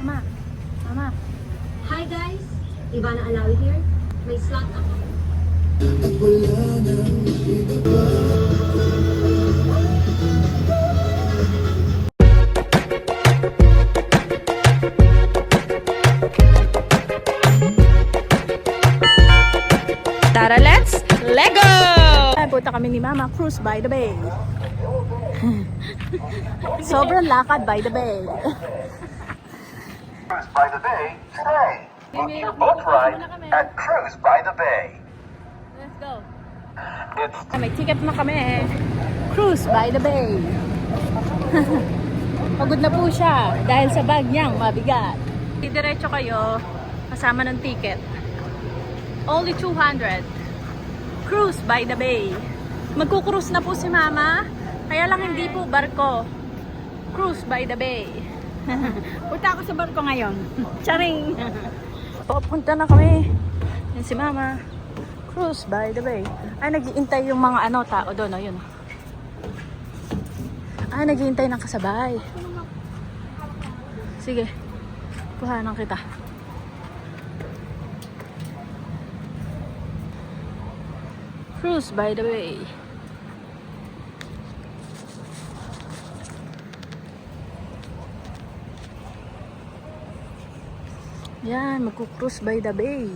Mama. Mama. Hi guys, Ivana Alawi here. May slot ako. Tara, let's Lego! Punta kami ni Mama, cruise by the bay. Sobrang lakad by the bay. Cruise by the Bay today. Book your boat ride at Cruise by the Bay. Let's go. It's May ticket na kami. Cruise by the bay. Pagod na po siya dahil sa bag niyang mabigat. Diretso kayo kasama ng ticket. Only 200. Cruise by the bay. Magkukrus na po si Mama. Kaya lang hindi po barko. Cruise by the bay. Punta ako sa barko ngayon. Charing! Papunta na kami. Yan si Mama. Cruise by the bay. Ay, nag-iintay yung mga tao doon. Ayun. Ay, nag-iintay ng kasabay. Sige. Kuhanan kita. Cruise by the bay. Yan, magku-cruise by the bay.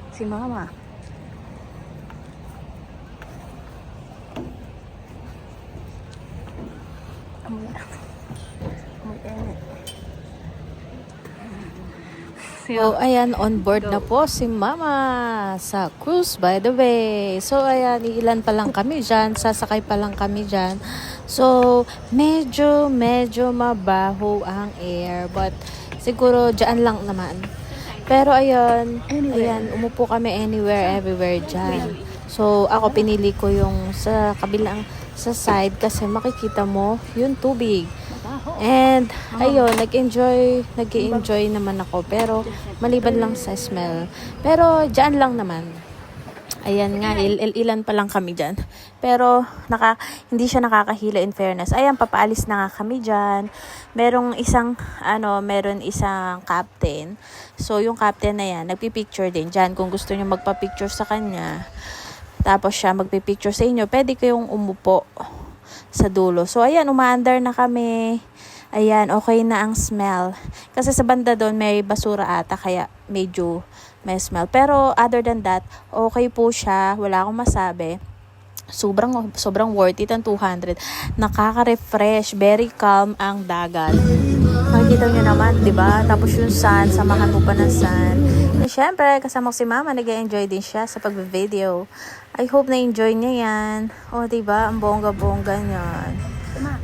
Si Mama. Amoy init. So, ayan, on board na po si Mama sa Cruise by the Bay. So, ayan, ilan pa lang kami dyan. Sasakay pa lang kami dyan. So, medyo mabaho ang air. But, siguro, dyan lang naman. Pero, ayan, umupo kami anywhere, everywhere dyan. So, ako pinili ko yung sa kabilang, sa side kasi makikita mo yung tubig. And, ayun, nag-enjoy naman ako. Pero, maliban lang sa smell. Pero, dyan lang naman. Ayan nga, ilan pa lang kami dyan. Pero, hindi siya nakakahila in fairness. Ayan, papaalis na nga kami dyan. Meron isang captain. So, yung captain na yan, nagpipicture din dyan. Kung gusto nyo magpa-picture sa kanya, tapos siya magpipicture sa inyo, pwede kayong umupo sa dulo. So, ayan, umaandar na kami. Ayan, okay na ang smell. Kasi sa banda doon, may basura ata, kaya medyo may smell. Pero, other than that, okay po siya. Wala akong masabi. Sobrang worth it ang 200. Nakaka-refresh. Very calm ang dagat. Makikita nyo naman, di ba? Tapos yung sun, samahan mo pa ng sun. And syempre, kasama ko si Mama, nag-enjoy din siya sa pag-video. I hope na-enjoy niya yan. O, di ba? Ang bongga-bongga niyan.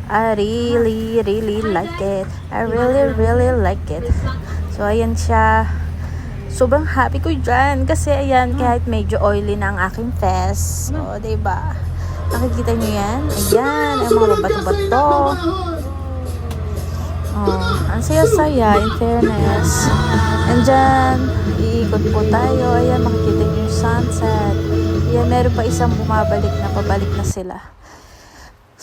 I really like it. I really like it. So, ayan siya. Sobrang happy ko dyan. Kasi, ayan, kahit medyo oily na ang aking face. O, di ba? Nakikita nyo yan? Ayan, ang mga bato-bato. Oh, ang saya-saya, in fairness. And dyan, iikot po tayo. Ayan, makikita nyo yung sunset. Ayan, meron pa isang bumabalik na, pabalik na sila.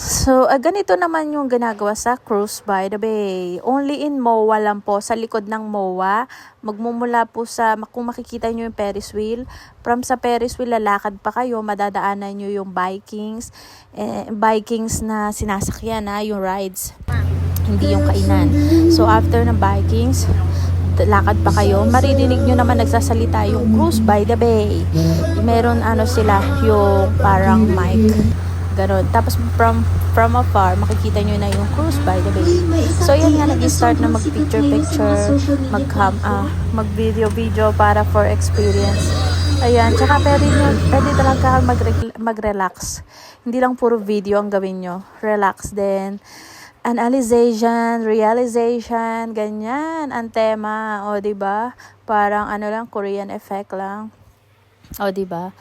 So, ganito naman yung ginagawa sa Cruise by the Bay. Only in MOA lang po, sa likod ng MOA. Magmumula po kung makikita nyo yung Ferris wheel, from sa Ferris wheel, lalakad pa kayo, madadaanan nyo yung Vikings na sinasakyan, yung rides. Hindi yung kainan. So, after ng Vikings, lakad pa kayo, maririnig nyo naman nagsasalita yung Cruise by the Bay. Meron sila, yung parang mic. Ganon. Tapos from afar, makikita nyo na yung Cruise by the Bay. So, yan nga, nag-start na mag-picture-picture, mag-video para for experience. Ayan, tsaka pwede talaga mag-relax. Hindi lang puro video ang gawin nyo. Relax din. Analyzation, realization, ganyan ang tema, o diba? Parang lang, Korean effect lang. O diba?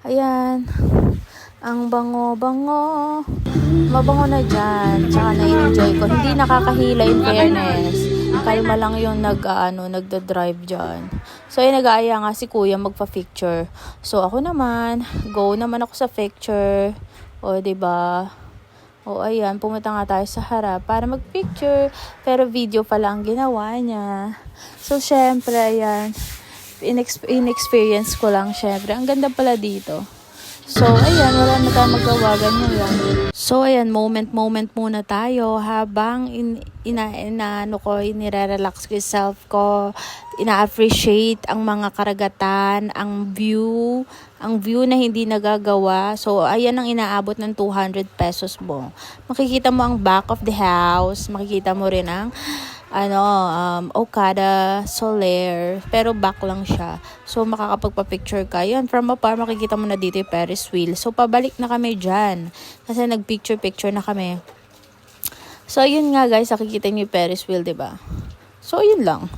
Ayan. Ang bango-bango. Mabango na dyan. Tsaka na-enjoy ko. Hindi nakakahila in fairness. Kalma lang yung nagda-drive dyan. So, nag-aaya nga si Kuya magpa-picture. So, ako naman, go naman ako sa picture. O, diba? O ayan, pumunta nga tayo sa harap para mag-picture. Pero video pala ang ginawa niya. So, syempre, ayan. In-experience ko lang, syempre. Ang ganda pala dito. So, ayan, wala na tayong magawa. Ganyan lang. So, ayan, moment muna tayo habang nire-relax ko yung self ko. Ina-appreciate ang mga karagatan, ang view na hindi nagagawa. So, ayan ang inaabot ng 200 pesos mo. Makikita mo ang back of the house. Makikita mo rin ang Okada Soler, pero back lang siya. So, makakapagpa-picture ka. Yan, from afar, makikita mo na dito yung Ferris wheel. So, pabalik na kami dyan. Kasi nag-picture na kami. So, yun nga guys, nakikita niyo yung Ferris wheel, diba? So, yun lang.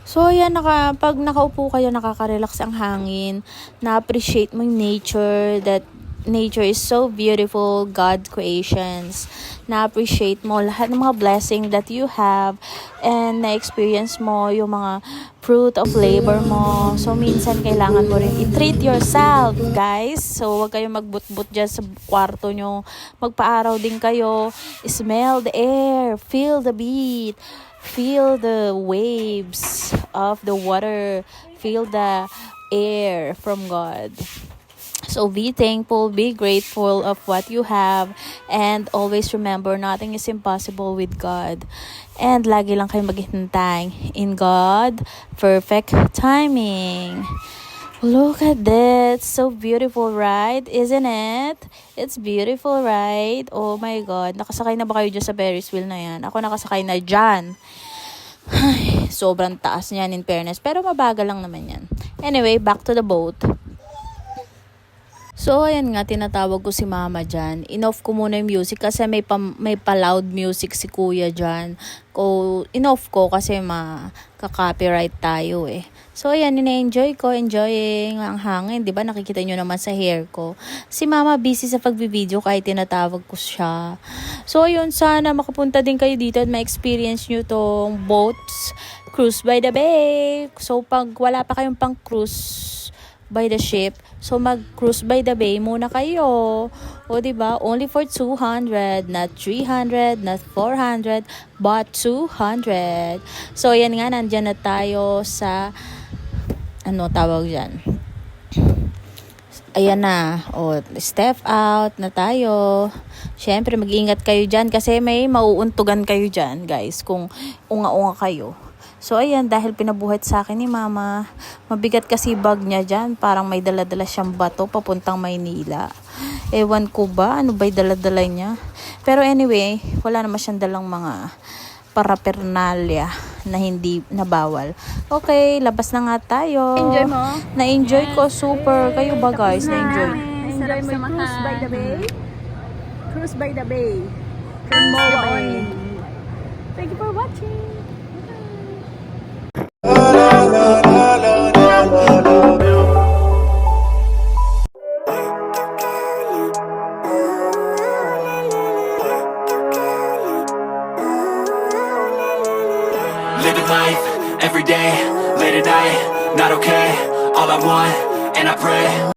So, yan, pag nakaupo kayo, nakaka-relax ang hangin. Na-appreciate mo yung nature, that nature is so beautiful, God's creations. Na-appreciate mo lahat ng mga blessing that you have and na-experience mo yung mga fruit of labor mo. So, minsan kailangan mo rin i-treat yourself, guys. So, wag kayong magbut-but dyan sa kwarto nyo. Magpa-araw din kayo. Smell the air. Feel the beat. Feel the waves of the water. Feel the air from God. So be thankful, be grateful of what you have, and always remember nothing is impossible with God. And lagi lang kayo maghintay in God, perfect timing. Look at that, so beautiful, right? Isn't it? It's beautiful, right? Oh my God, nakasakay na ba kayo dyan sa Ferris wheel na yan? Ako nakasakay na dyan. Ay, sobrang taas niyan in fairness, pero mabagal lang naman yan. Anyway, back to the boat. So, ayan nga, tinatawag ko si mama dyan. In-off ko muna yung music kasi may pa-loud music si kuya dyan. In-off ko kasi makaka-copyright tayo eh. So, ayan, ina-enjoy ko. Enjoying ang hangin. Diba, nakikita nyo naman sa hair ko. Si mama busy sa pagbibideo kahit tinatawag ko siya. So, ayun, sana makapunta din kayo dito at ma-experience nyo tong boats, cruise by the bay. So, pag wala pa kayong pang cruise by the ship, so mag-cruise by the bay muna kayo. O diba? Only for 200, not 300, not 400, but 200. So yan nga, nandyan na tayo sa tawag dyan. Ayan na. O, step out na tayo. Syempre, mag-iingat kayo dyan kasi may mauuntugan kayo dyan, guys, kung unga-unga kayo. So, ayan, dahil pinabuhat sa akin ni mama, mabigat kasi bag niya dyan. Parang may dala-dala siyang bato papuntang Maynila. Ewan ko ba, ano ba'y dala-dala niya? Pero anyway, wala naman siyang dalang mga paraphernalia na hindi nabawal. Okay, labas na nga tayo. Enjoy mo? Na-enjoy ko, super. Kayo ba guys, na-enjoy? Enjoy mo yung cruise by the bay. Cruise by the bay. From Moa only. Thank you for watching. Living life, every day, late at night, not okay. All I want, and I pray